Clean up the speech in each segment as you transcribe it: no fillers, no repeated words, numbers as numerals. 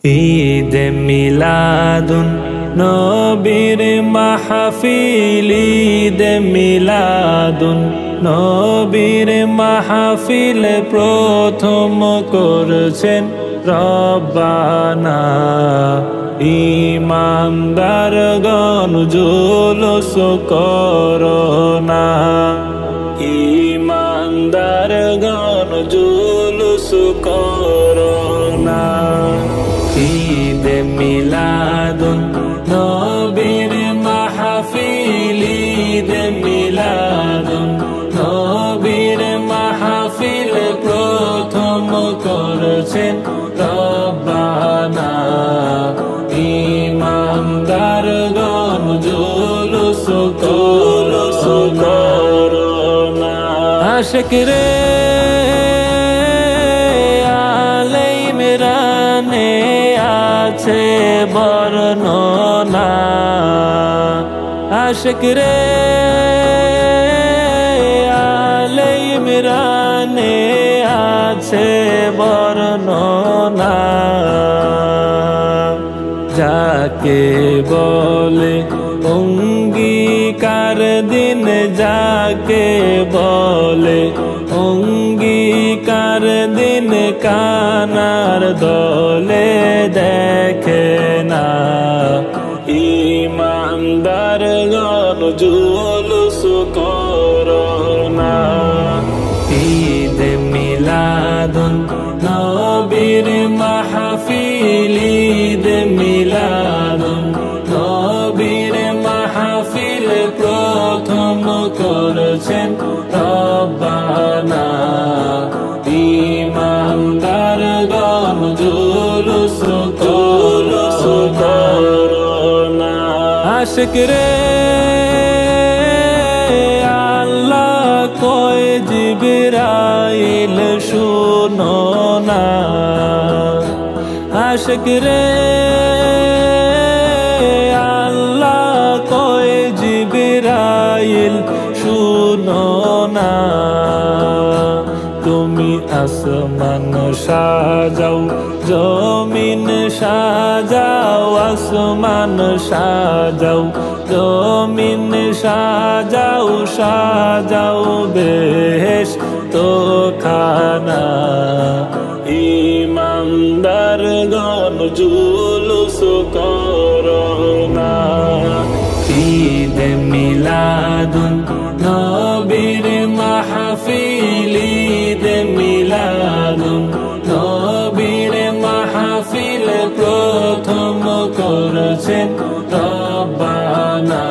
ঈদ মিলাদুন নবীর মাহফিল, ঈদ মিলাদুন নবীর মাহফিল প্রথম করছেন রব্বানা। ইমানদারগণ জুলুস করোনা, ইমানদারগণ জুলুস করোনা। ঈদ মিলাদুন নবীর মাহফিল, ঈদ মিলাদুন নবীর মাহফিল প্রথম করছেন রব্বানা। ইমানদারগণ জুলুস করোনা। আশিক রে আলে ইমরানে আছে বর্ণনা, আশিক রে আলে ইমরানে আছে বর্ণনা। যাকে বলে অঙ্গীকার দিন, যাকে বলে অঙ্গীকার দিন, কানার দলে দেখে না। ইমানদারগণ জুলুস করোনা। ঈদ মিলাদুন নবীর মাহফিল, ঈদ মিলাদুন নবীর মাহফিল প্রথম করছেন রব্বানা। ইমানদারগণ জুলুস করোনা। আশিক রে আল্লাহ কয় জিবরাইল শুনো না, আশিক রে আল্লাহ কয় জিবরাইল শুনো না। তুমি আসমান সাজাও, জমিন সাজাও, আসমান সাজাও, জমিন সাজাও, সাজাও বেহেশত খানা। ইমানদারগণ জুলুস করোনা। ঈদ মিলাদুন নবীর মাহফিল, ঈদ মিলাদুন নবীর মাহফিল প্রথম করছেন রব্বানা।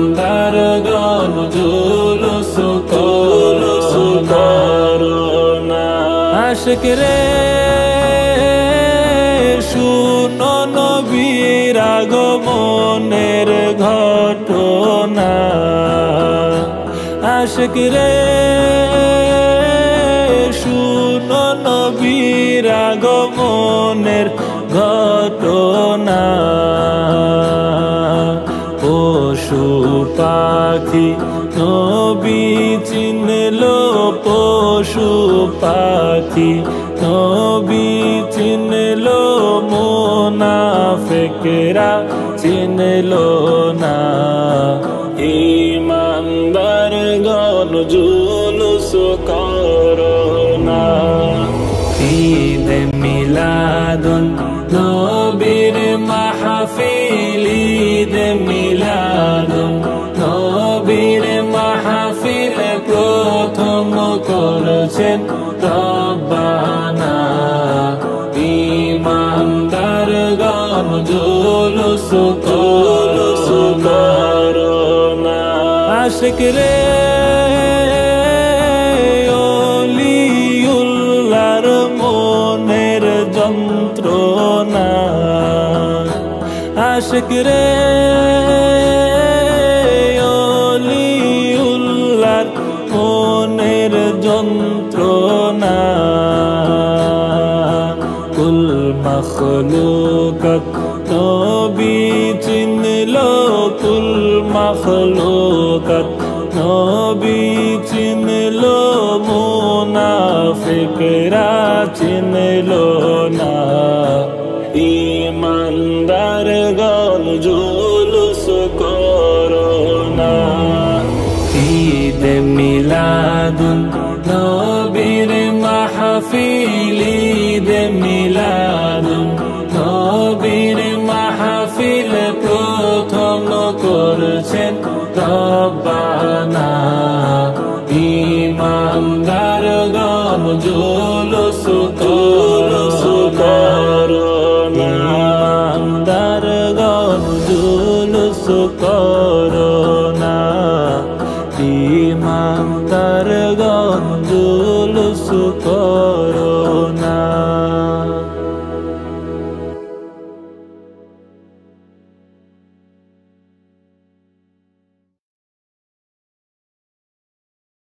ইমানদারগণ জুলুস করোনা। আশিক রে শুনো নবীর আগমনের ঘটনা, আশিক রে শুনো নবীর আগমনের ঘটনা। পশু পাখি নবী চিনলো, পশু পাখি নবী চিনলো, মুনাফিকরা চিনলো না। ইমানদারগণ জুলুস করোনা। ঈদ মিলাদুন নবীর মাহফিল, ঈদ মিলাদুন নবীর মাহফিল প্রথম করছেন রব্বানা। ইমানদারগণ জুলুস করোনা। আশিক রে ওলিউল্লাহর মনের যন্ত্রণা, আশিক রে ওলিউল্লাহর মনের যন্ত্রণা। কুল মখলুকাত নবী চিনলো, কুল মখলুকাত নবী চিনলো, মুনাফিক লোকেরা চিনল না। ইমানদার গণ জুলুস করো না। ঈদে মিলাদুন নবীর মাহফিল, ঈদে মিলাদুন নবীর মাহফিল প্রথম করছেন রব্বানা। ইমানদার গণ জুলুস করো না, ইমানদার গণ জুলুস করো না, ইমানদার গণ জুলুস করো